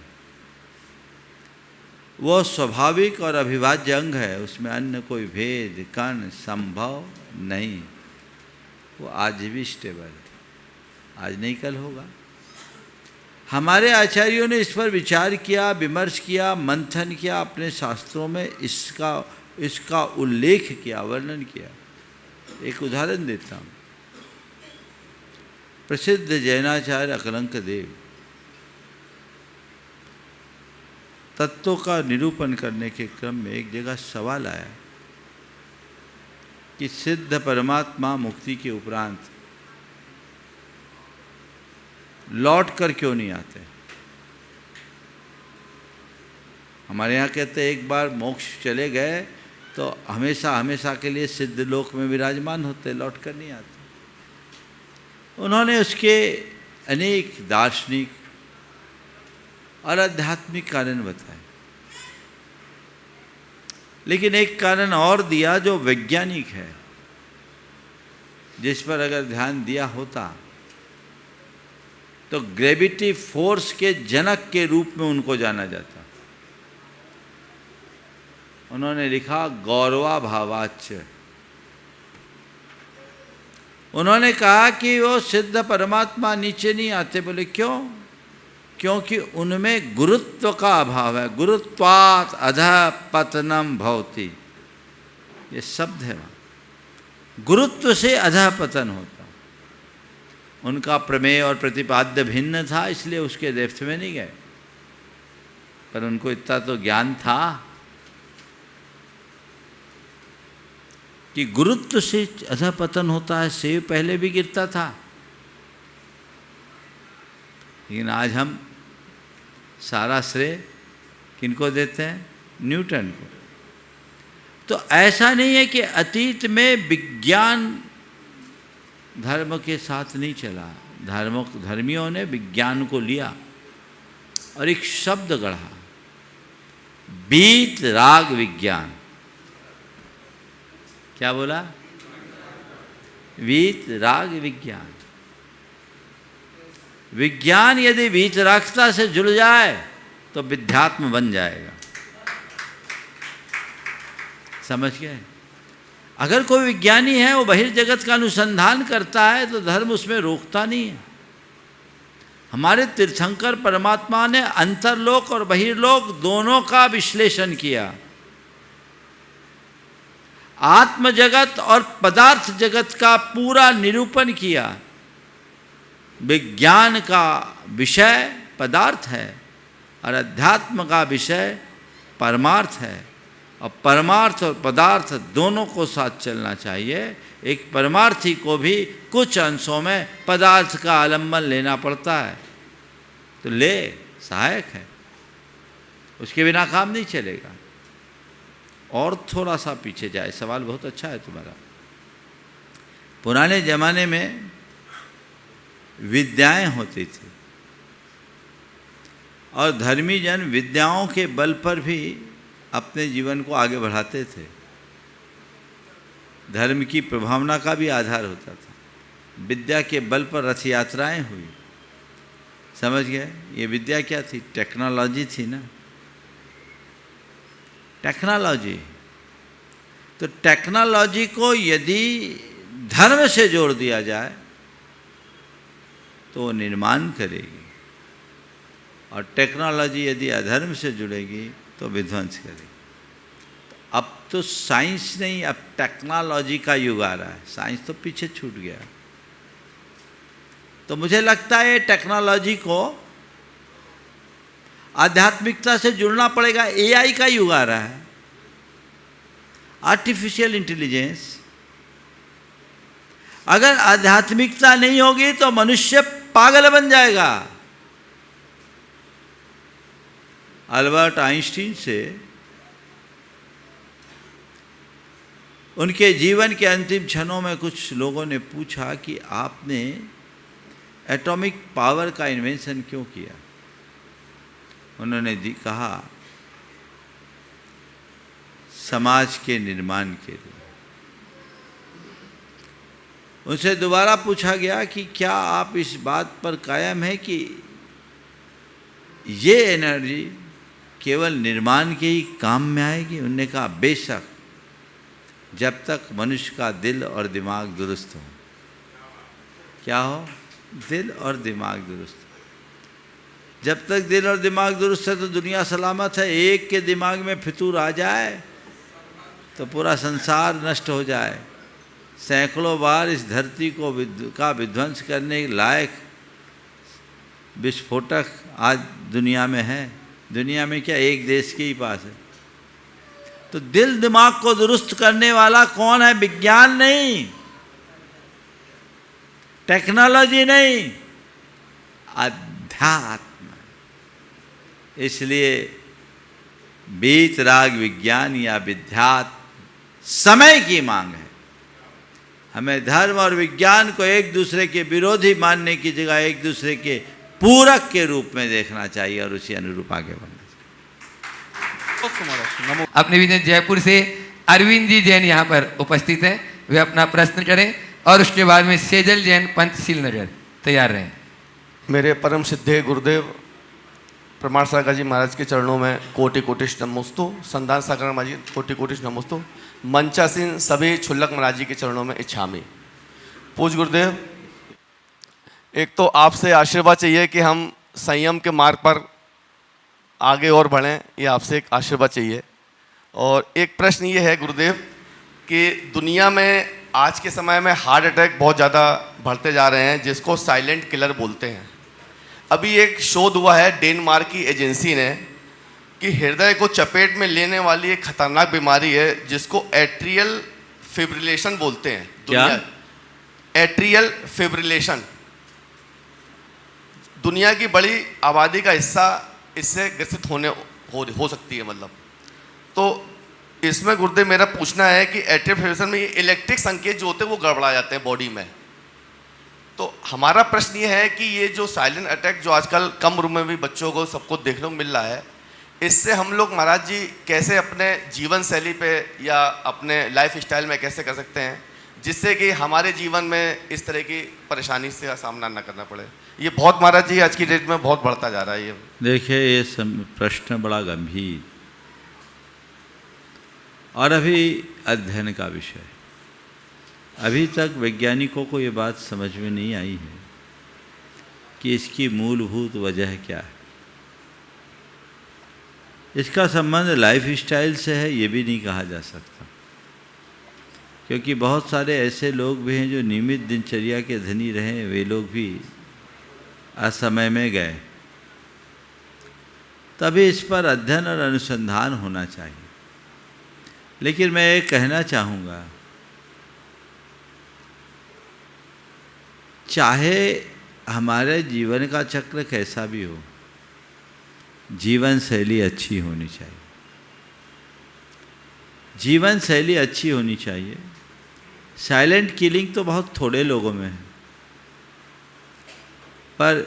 वह स्वाभाविक और अविभाज्य अंग है, उसमें अन्य कोई भेद कण संभव नहीं। वो आज भी स्टेबल है, आज नहीं कल होगा। हमारे आचार्यों ने इस पर विचार किया, विमर्श किया, मंथन किया, अपने शास्त्रों में इसका उल्लेख किया, वर्णन किया। एक उदाहरण देता हूँ। प्रसिद्ध जैनाचार्य अकलंक देव तत्वों का निरूपण करने के क्रम में एक जगह सवाल आया कि सिद्ध परमात्मा मुक्ति के उपरांत लौट कर क्यों नहीं आते। हमारे यहाँ कहते हैं एक बार मोक्ष चले गए तो हमेशा हमेशा के लिए सिद्ध लोक में विराजमान होते, लौट कर नहीं आते। उन्होंने उसके अनेक दार्शनिक और आध्यात्मिक कारण बताए, लेकिन एक कारण और दिया जो वैज्ञानिक है, जिस पर अगर ध्यान दिया होता तो ग्रेविटी फोर्स के जनक के रूप में उनको जाना जाता। उन्होंने लिखा गौरवा भावाच्य। उन्होंने कहा कि वो सिद्ध परमात्मा नीचे नहीं आते। बोले क्यों? क्योंकि उनमें गुरुत्व का अभाव है। गुरुत्वात् अधः पतनम भवति, ये शब्द है वहाँ। गुरुत्व से अधः पतन होता। उनका प्रमेय और प्रतिपाद्य भिन्न था, इसलिए उसके डेप्थ में नहीं गए, पर उनको इतना तो ज्ञान था कि गुरुत्व से अधः पतन होता है। सेब पहले भी गिरता था, लेकिन आज हम सारा श्रेय किनको देते हैं? न्यूटन को। तो ऐसा नहीं है कि अतीत में विज्ञान धर्म के साथ नहीं चला। धर्मियों ने विज्ञान को लिया और एक शब्द गढ़ा, वीत राग विज्ञान। क्या बोला? वीत राग विज्ञान। विज्ञान यदि वीतरागता से जुड़ जाए तो विध्यात्म बन जाएगा। समझ गए? अगर कोई विज्ञानी है, वो बहिर्जगत का अनुसंधान करता है, तो धर्म उसमें रोकता नहीं है। हमारे तीर्थंकर परमात्मा ने अंतरलोक और बहिर्लोक दोनों का विश्लेषण किया। आत्म जगत और पदार्थ जगत का पूरा निरूपण किया। विज्ञान का विषय पदार्थ है और अध्यात्म का विषय परमार्थ है। और परमार्थ और पदार्थ दोनों को साथ चलना चाहिए। एक परमार्थी को भी कुछ अंशों में पदार्थ का आलम्बन लेना पड़ता है, तो ले, सहायक है, उसके बिना काम नहीं चलेगा। और थोड़ा सा पीछे जाए, सवाल बहुत अच्छा है तुम्हारा। पुराने ज़माने में विद्याएं होती थी और धर्मी जन विद्याओं के बल पर भी अपने जीवन को आगे बढ़ाते थे। धर्म की प्रभावना का भी आधार होता था। विद्या के बल पर रथ यात्राएं हुई, समझ गए? ये विद्या क्या थी? टेक्नोलॉजी थी ना, टेक्नोलॉजी। तो टेक्नोलॉजी को यदि धर्म से जोड़ दिया जाए तो वो निर्माण करेगी, और टेक्नोलॉजी यदि अधर्म से जुड़ेगी तो विध्वंस करेगी। अब तो साइंस नहीं, अब टेक्नोलॉजी का युग आ रहा है। साइंस तो पीछे छूट गया। तो मुझे लगता है टेक्नोलॉजी को आध्यात्मिकता से जुड़ना पड़ेगा। एआई का युग आ रहा है, आर्टिफिशियल इंटेलिजेंस। अगर आध्यात्मिकता नहीं होगी तो मनुष्य पागल बन जाएगा। अल्बर्ट आइंस्टीन से उनके जीवन के अंतिम क्षणों में कुछ लोगों ने पूछा कि आपने एटॉमिक पावर का इन्वेंशन क्यों किया? उन्होंने कहा, समाज के निर्माण के लिए। उनसे दोबारा पूछा गया कि क्या आप इस बात पर कायम है कि ये एनर्जी केवल निर्माण के ही काम में आएगी? उन्होंने कहा, बेशक, जब तक मनुष्य का दिल और दिमाग दुरुस्त हो। क्या हो? दिल और दिमाग दुरुस्त। जब तक दिल और दिमाग दुरुस्त है तो दुनिया सलामत है। एक के दिमाग में फितूर आ जाए तो पूरा संसार नष्ट हो जाए। सैकड़ों बार इस धरती को का विध्वंस करने लायक विस्फोटक आज दुनिया में है। दुनिया में क्या, एक देश के ही पास है। तो दिल दिमाग को दुरुस्त करने वाला कौन है? विज्ञान नहीं, टेक्नोलॉजी नहीं, अध्यात्म। इसलिए वीतराग विज्ञान या विध्यात्म समय की मांग है। हमें धर्म और विज्ञान को एक दूसरे के विरोधी मानने की जगह एक दूसरे के पूरक के रूप में देखना चाहिए और उसी अनुरूप आगे बढ़ना चाहिए। अपने विजय जयपुर से अरविंद जी जैन यहाँ पर उपस्थित हैं, वे अपना प्रश्न करें और उसके बाद में सेजल जैन पंचशील नगर तैयार रहें। मेरे परम सिद्धे गुरुदेव प्रमाण सागर जी महाराज के चरणों में कोटि कोटिश नमोस्तु। संधान सागर महाराज जी कोटि कोटिश नमोस्तु। मंचासीन सभी छुल्लक महाराज जी के चरणों में इच्छामी। पूज गुरुदेव, एक तो आपसे आशीर्वाद चाहिए कि हम संयम के मार्ग पर आगे और बढ़ें, ये आपसे एक आशीर्वाद चाहिए। और एक प्रश्न ये है गुरुदेव कि दुनिया में आज के समय में हार्ट अटैक बहुत ज़्यादा बढ़ते जा रहे हैं, जिसको साइलेंट किलर बोलते हैं। अभी एक शोध हुआ है डेनमार्क की एजेंसी ने कि हृदय को चपेट में लेने वाली एक खतरनाक बीमारी है जिसको एट्रियल फिब्रिलेशन बोलते हैं। क्या? Atrial fibrillation. दुनिया की बड़ी आबादी का हिस्सा इससे ग्रसित हो सकती है, मतलब। तो इसमें गुरुदेव मेरा पूछना है कि एट्रियल फिब्रिलेशन में ये इलेक्ट्रिक संकेत जो होते हैं वो गड़बड़ा जाते हैं बॉडी में। तो हमारा प्रश्न ये है कि ये जो साइलेंट अटैक जो आजकल कम उम्र में भी बच्चों को सबको देखने को मिल रहा है, इससे हम लोग महाराज जी कैसे अपने जीवन शैली पे या अपने लाइफ स्टाइल में कैसे कर सकते हैं जिससे कि हमारे जीवन में इस तरह की परेशानी से सामना न करना पड़े? ये बहुत महाराज जी आज की डेट में बहुत बढ़ता जा रहा है। ये देखिए, ये प्रश्न बड़ा गंभीर और अभी अध्ययन का विषय। अभी तक वैज्ञानिकों को ये बात समझ में नहीं आई है कि इसकी मूलभूत वजह क्या है। इसका संबंध लाइफ स्टाइल से है ये भी नहीं कहा जा सकता, क्योंकि बहुत सारे ऐसे लोग भी हैं जो नियमित दिनचर्या के धनी रहे, वे लोग भी असमय में गए। तभी इस पर अध्ययन और अनुसंधान होना चाहिए। लेकिन मैं ये कहना चाहूँगा, चाहे हमारे जीवन का चक्र कैसा भी हो, जीवन शैली अच्छी होनी चाहिए। जीवन शैली अच्छी होनी चाहिए। साइलेंट किलिंग तो बहुत थोड़े लोगों में है, पर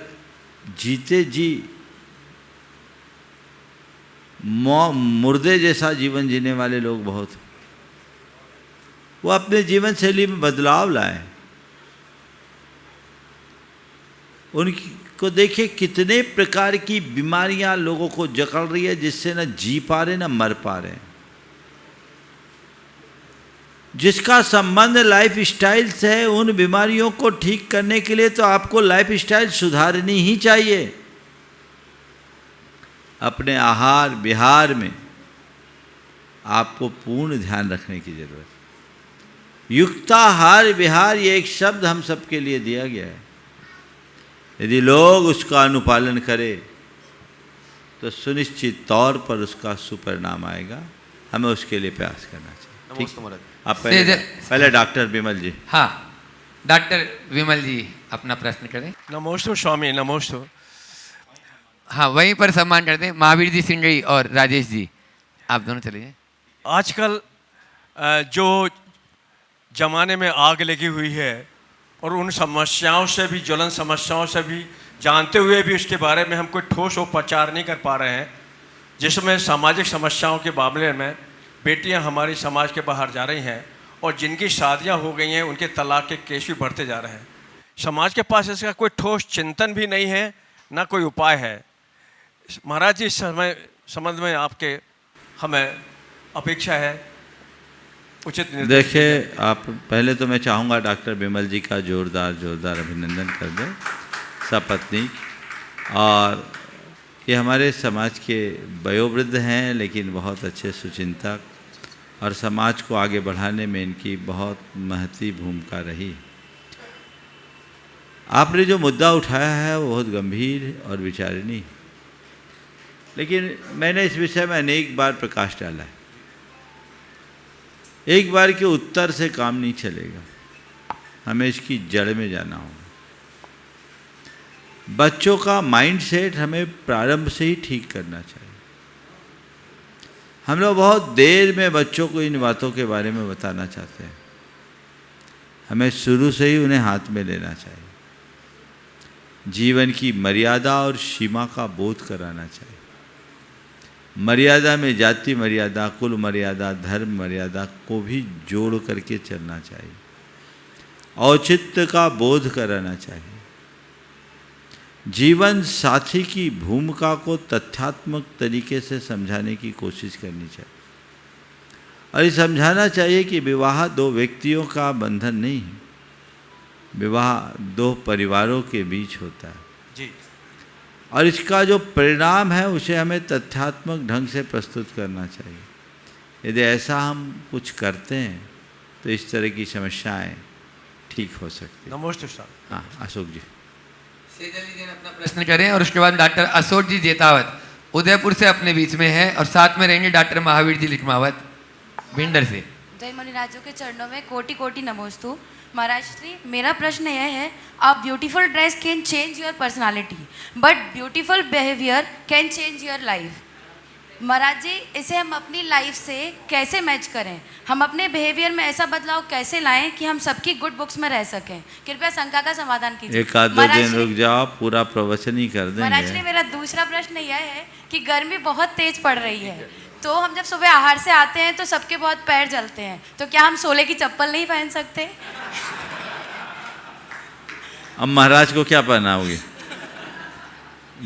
जीते जी मुर्दे जैसा जीवन जीने वाले लोग बहुत हैं। वो अपने जीवन शैली में बदलाव लाए। उनको देखिए कितने प्रकार की बीमारियां लोगों को जकड़ रही है, जिससे न जी पा रहे न मर पा रहे। जिसका संबंध लाइफ स्टाइल से है, उन बीमारियों को ठीक करने के लिए तो आपको लाइफ स्टाइल सुधारनी ही चाहिए। अपने आहार विहार में आपको पूर्ण ध्यान रखने की जरूरत है। युक्ताहार विहार, ये एक शब्द हम सबके लिए दिया गया है। यदि लोग उसका अनुपालन करें तो सुनिश्चित तौर पर उसका सुपरिणाम आएगा। हमें उसके लिए प्रयास करना चाहिए। ठीक, आप पहले डॉक्टर विमल जी। हाँ, डॉक्टर विमल जी अपना प्रश्न करें। नमोस्तु स्वामी, नमोस्तु। हाँ, वहीं पर सम्मान करते हैं महावीर जी सिंगड़ी और राजेश जी, आप दोनों चलिए। आजकल जो जमाने में आग लगी हुई है और उन समस्याओं से भी, ज्वलन समस्याओं से भी जानते हुए भी उसके बारे में हम कोई ठोस उपचार नहीं कर पा रहे हैं, जिसमें सामाजिक समस्याओं के मामले में बेटियां हमारी समाज के बाहर जा रही हैं और जिनकी शादियां हो गई हैं उनके तलाक के केस भी बढ़ते जा रहे हैं। समाज के पास इसका कोई ठोस चिंतन भी नहीं है, ना कोई उपाय है। महाराज जी, इस समय संबंध में आपके हमें अपेक्षा है उचित निर्देश। देखिए, आप पहले तो मैं चाहूँगा डॉक्टर विमल जी का जोरदार अभिनंदन कर दें, सपत्नी। और ये हमारे समाज के वयोवृद्ध हैं, लेकिन बहुत अच्छे सुचिंतक, और समाज को आगे बढ़ाने में इनकी बहुत महती भूमिका रही। आपने जो मुद्दा उठाया है वो बहुत गंभीर और विचारणीय, लेकिन मैंने इस विषय में अनेक बार प्रकाश डाला है। एक बार के उत्तर से काम नहीं चलेगा, हमें इसकी जड़ में जाना होगा। बच्चों का माइंडसेट हमें प्रारंभ से ही ठीक करना चाहिए। हम लोग बहुत देर में बच्चों को इन बातों के बारे में बताना चाहते हैं। हमें शुरू से ही उन्हें हाथ में लेना चाहिए। जीवन की मर्यादा और सीमा का बोध कराना चाहिए। मर्यादा में जाति मर्यादा, कुल मर्यादा, धर्म मर्यादा को भी जोड़ करके चलना चाहिए। औचित्य का बोध कराना चाहिए। जीवन साथी की भूमिका को तथ्यात्मक तरीके से समझाने की कोशिश करनी चाहिए। और ये समझाना चाहिए कि विवाह दो व्यक्तियों का बंधन नहीं है, विवाह दो परिवारों के बीच होता है जी। और इसका जो परिणाम है उसे हमें तथ्यात्मक ढंग से प्रस्तुत करना चाहिए। यदि ऐसा हम कुछ करते हैं तो इस तरह की समस्याएं ठीक हो सकती हैं। नमस्ते सर। हाँ, अशोक जी। सेजल जी अपना प्रश्न करें और उसके बाद डॉक्टर अशोक जी जेतावत उदयपुर से अपने बीच में है, और साथ में रहेंगे डॉक्टर महावीर जी लिखमावत भिंडर से। जय मुनिराजों के चरणों में कोटि कोटि नमोस्तु। महाराज श्री, मेरा प्रश्न यह है, आप beautiful dress can change your personality, but beautiful behaviour can change your life. महाराज जी, इसे हम अपनी लाइफ से कैसे मैच करें? हम अपने बिहेवियर में ऐसा बदलाव कैसे लाएं कि हम सबकी गुड बुक्स में रह सकें? कृपया शंका का समाधान कीजिए। एक आध दो दिन रुक जाओ, पूरा प्रवचन ही कर देंगे। महाराज श्री, मेरा दूसरा प्रश्न यह है कि गर्मी बहुत तेज पड़ रही है, तो हम जब सुबह आहार से आते हैं तो सबके बहुत पैर जलते हैं, तो क्या हम सोले की चप्पल नहीं पहन सकते? अब महाराज को क्या पहनाओगे?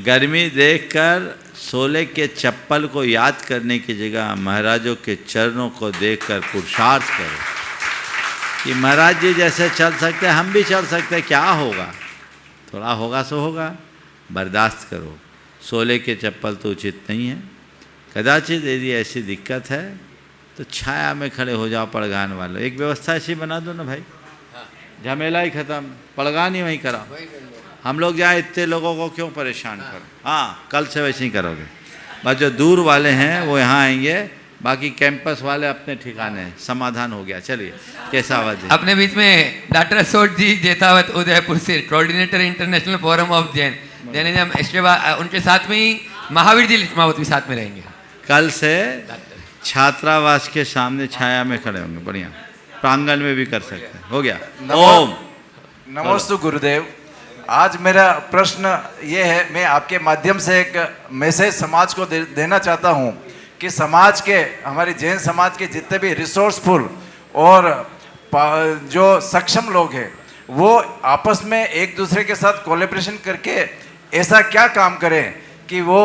गर्मी देखकर सोले के चप्पल को याद करने की जगह महाराजों के चरणों को देखकर पुरुषार्थ करो कि महाराज जी जैसे चल सकते हैं हम भी चल सकते हैं। क्या होगा, थोड़ा होगा सो होगा, बर्दाश्त करो। सोले के चप्पल तो उचित नहीं है। कदाचित यदि ऐसी दिक्कत है तो छाया में खड़े हो जाओ पड़गान वालों। एक व्यवस्था ऐसी बना दो ना भाई, झमेला ही खत्म, पड़गान ही वहीं कराओ। हम लोग जाए, इतने लोगों को क्यों परेशान करो। हाँ, कल से वैसे ही करोगे। बस जो दूर वाले हैं वो यहाँ आएंगे, बाकी कैंपस वाले अपने ठिकाने हैं, समाधान हो गया। चलिए कैसा आवाज है? अपने बीच में डॉक्टर अशोक जी जेतावत उदयपुर से coordinator international forum of Jain Jainism, इसके बाद उनके साथ में ही महावीर जी लिखमावत भी साथ में रहेंगे। कल से छात्रावास के सामने छाया में खड़े होंगे, बढ़िया, प्रांगण में भी कर सकते हैं। हो गया। ओम नमोस्तु गुरुदेव। आज मेरा प्रश्न ये है, मैं आपके माध्यम से एक मैसेज समाज को देना चाहता हूँ कि समाज के, हमारे जैन समाज के जितने भी रिसोर्सफुल और जो सक्षम लोग हैं वो आपस में एक दूसरे के साथ कोलैबोरेशन करके ऐसा क्या काम करें कि वो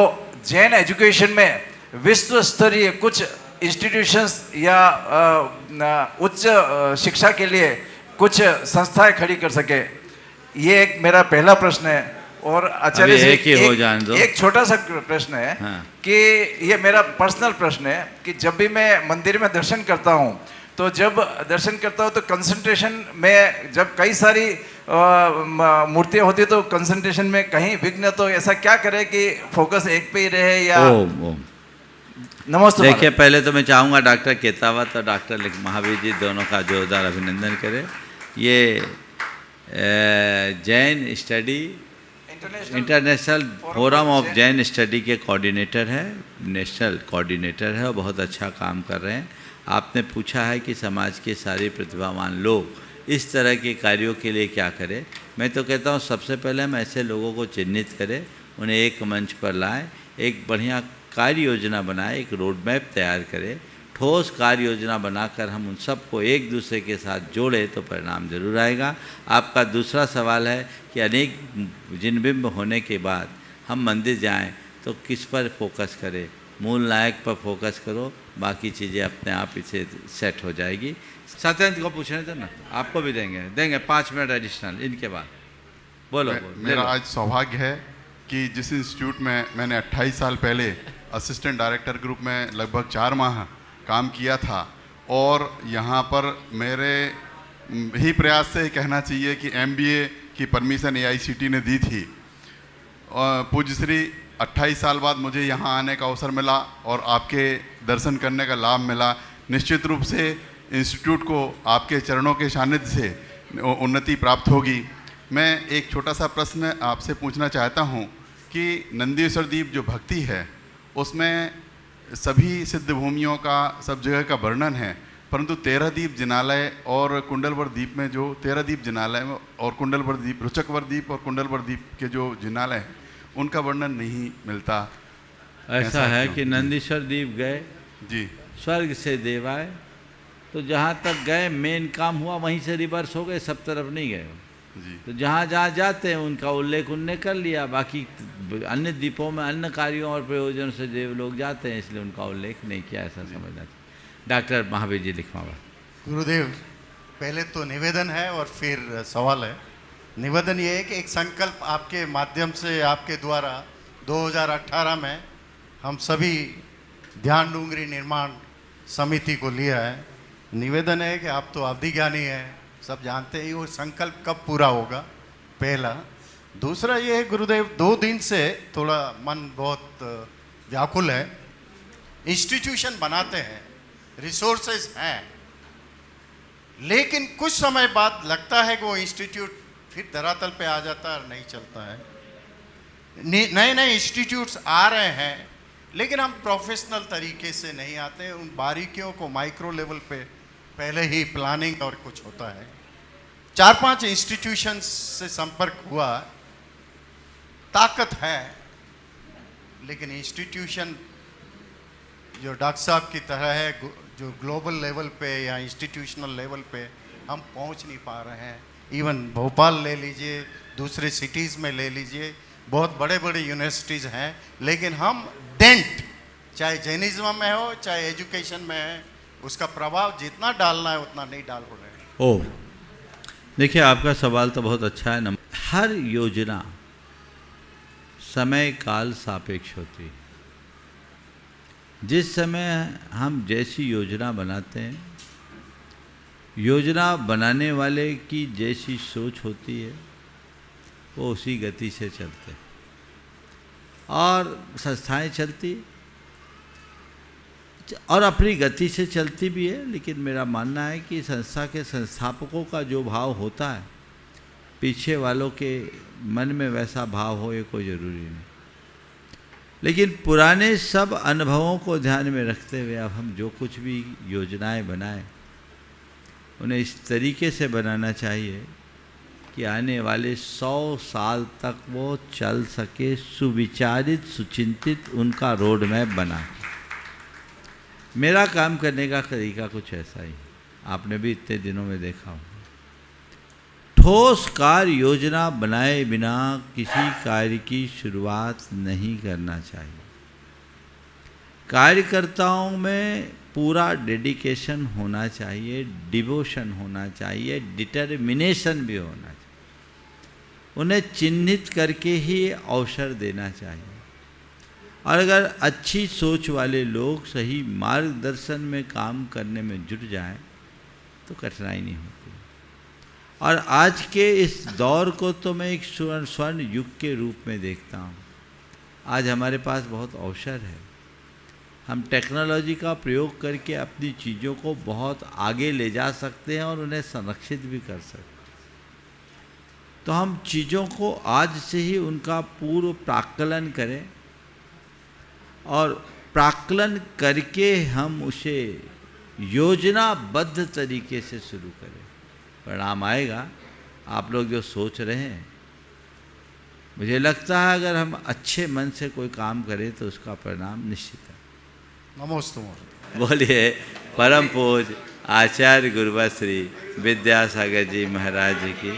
जैन एजुकेशन में विश्व स्तरीय कुछ इंस्टीट्यूशंस या उच्च शिक्षा के लिए कुछ संस्थाएं खड़ी कर सके। ये एक मेरा पहला प्रश्न है। और आचार्य से एक छोटा सा प्रश्न है। हाँ। कि ये मेरा पर्सनल प्रश्न है कि जब भी मैं मंदिर में दर्शन करता हूँ तो जब दर्शन करता हूँ तो कंसंट्रेशन में, जब कई सारी मूर्तियाँ होती तो कंसंट्रेशन में कहीं विघ्न, तो ऐसा क्या करे कि फोकस एक पे ही रहे या? नमस्ते। देखिए, पहले तो मैं चाहूँगा डॉक्टर केतावत और डॉक्टर महावीर जी दोनों का जोरदार अभिनंदन करें। ये Jain study international forum of Jain study के कोऑर्डिनेटर है, नेशनल कोऑर्डिनेटर है और बहुत अच्छा काम कर रहे हैं। आपने पूछा है कि समाज के सारे प्रतिभावान लोग इस तरह के कार्यों के लिए क्या करें। मैं तो कहता हूँ सबसे पहले हम ऐसे लोगों को चिन्हित करें, उन्हें एक मंच पर लाएं, एक बढ़िया कार्य योजना बनाएं, एक रोड मैप तैयार करें, ठोस कार्य योजना बनाकर हम उन सबको एक दूसरे के साथ जोड़े तो परिणाम जरूर आएगा। आपका दूसरा सवाल है कि अनेक जिनबिंब होने के बाद हम मंदिर जाएं तो किस पर फोकस करें? मूल नायक पर फोकस करो, बाकी चीज़ें अपने आप इसे सेट हो जाएगी। सत्येंद्र को पूछने थे ना, आपको भी देंगे 5 मिनट एडिशनल इनके बाद। बोलो। मेरा आज सौभाग्य है कि जिस इंस्टीट्यूट में मैंने 28 साल पहले असिस्टेंट डायरेक्टर ग्रुप में लगभग 4 माह काम किया था, और यहाँ पर मेरे ही प्रयास से कहना चाहिए कि MBA की परमिशन AICT ने दी थी। पूज्य श्री 28 साल बाद मुझे यहाँ आने का अवसर मिला और आपके दर्शन करने का लाभ मिला। निश्चित रूप से इंस्टीट्यूट को आपके चरणों के सानिध्य से उन्नति प्राप्त होगी। मैं एक छोटा सा प्रश्न आपसे पूछना चाहता हूँ कि नंदीश्वर दीप जो भक्ति है उसमें सभी सिद्ध भूमियों का, सब जगह का वर्णन है, परंतु 13 दीप जिनालय और कुंडलवर द्वीप में जो 13 दीप जिनालय और कुंडलवर द्वीप, रुचकवर द्वीप और कुंडलवर द्वीप के जो जिनालय हैं उनका वर्णन नहीं मिलता। ऐसा है कि नंदीश्वर द्वीप गए जी, स्वर्ग से देव आए, तो जहाँ तक गए मेन काम हुआ, वहीं से रिवर्स हो गए, सब तरफ नहीं गए जी। तो जहाँ जहाँ जाते हैं उनका उल्लेख उनने कर लिया, बाकी अन्य द्वीपों में अन्य कार्यों और प्रयोजन से देव लोग जाते हैं, इसलिए उनका उल्लेख नहीं किया, ऐसा समझना चाहिए। डॉक्टर महावीर जी लिखमावा। गुरुदेव, पहले तो निवेदन है और फिर सवाल है। निवेदन ये है कि एक संकल्प आपके माध्यम से, आपके द्वारा 2018 में हम सभी ध्यान डूंगरी निर्माण समिति को लिया है। निवेदन है कि आप तो अवधि ज्ञानी हैं, सब जानते ही, वो संकल्प कब पूरा होगा, पहला। दूसरा ये है गुरुदेव, 2 दिन से थोड़ा मन बहुत व्याकुल है। इंस्टीट्यूशन बनाते हैं, रिसोर्सेज हैं, लेकिन कुछ समय बाद लगता है कि वो इंस्टीट्यूट फिर धरातल पे आ जाता है और नहीं चलता है। नए नए इंस्टीट्यूट्स आ रहे हैं, लेकिन हम प्रोफेशनल तरीके से नहीं आते हैं। उन बारीकियों को माइक्रो लेवल पे पहले ही प्लानिंग और कुछ होता है। 4-5 इंस्टीट्यूशंस से संपर्क हुआ, ताकत है, लेकिन इंस्टीट्यूशन जो डॉक्टर साहब की तरह है, जो ग्लोबल लेवल पे या इंस्टीट्यूशनल लेवल पे हम पहुंच नहीं पा रहे हैं। इवन भोपाल ले लीजिए, दूसरे सिटीज़ में ले लीजिए, बहुत बड़े बड़े यूनिवर्सिटीज़ हैं, लेकिन हम डेंट, चाहे जैनिज्म में हो चाहे एजुकेशन में है, उसका प्रभाव जितना डालना है उतना नहीं डाल रहे हैं। ओह, देखिए आपका सवाल तो बहुत अच्छा है। हर योजना समय काल सापेक्ष होती है। जिस समय हम जैसी योजना बनाते हैं, योजना बनाने वाले की जैसी सोच होती है, वो उसी गति से चलते हैं और संस्थाएं चलती। और अपनी गति से चलती भी है, लेकिन मेरा मानना है कि संस्था के संस्थापकों का जो भाव होता है, पीछे वालों के मन में वैसा भाव हो ये कोई ज़रूरी नहीं। लेकिन पुराने सब अनुभवों को ध्यान में रखते हुए अब हम जो कुछ भी योजनाएं बनाएं उन्हें इस तरीके से बनाना चाहिए कि आने वाले 100 साल तक वो चल सके, सुविचारित सुचिंतित उनका रोड मैप बना। मेरा काम करने का तरीका कुछ ऐसा ही, आपने भी इतने दिनों में देखा हो। ठोस कार्य योजना बनाए बिना किसी कार्य की शुरुआत नहीं करना चाहिए। कार्यकर्ताओं में पूरा डेडिकेशन होना चाहिए, डिवोशन होना चाहिए, डिटर्मिनेशन भी होना चाहिए। उन्हें चिन्हित करके ही अवसर देना चाहिए। और अगर अच्छी सोच वाले लोग सही मार्गदर्शन में काम करने में जुट जाएं तो कठिनाई नहीं होती। और आज के इस दौर को तो मैं एक स्वर्ण युग के रूप में देखता हूँ। आज हमारे पास बहुत अवसर है, हम टेक्नोलॉजी का प्रयोग करके अपनी चीज़ों को बहुत आगे ले जा सकते हैं और उन्हें संरक्षित भी कर सकते हैं। तो हम चीज़ों को आज से ही उनका पूर्व प्राक्कलन करें और प्राक्कलन करके हम उसे योजनाबद्ध तरीके से शुरू करें। परिणाम आएगा। आप लोग जो सोच रहे हैं, मुझे लगता है अगर हम अच्छे मन से कोई काम करें तो उसका परिणाम निश्चित है। नमोस्तु। बोलिए परम पूज्य आचार्य गुरुवर श्री विद्यासागर जी महाराज जी की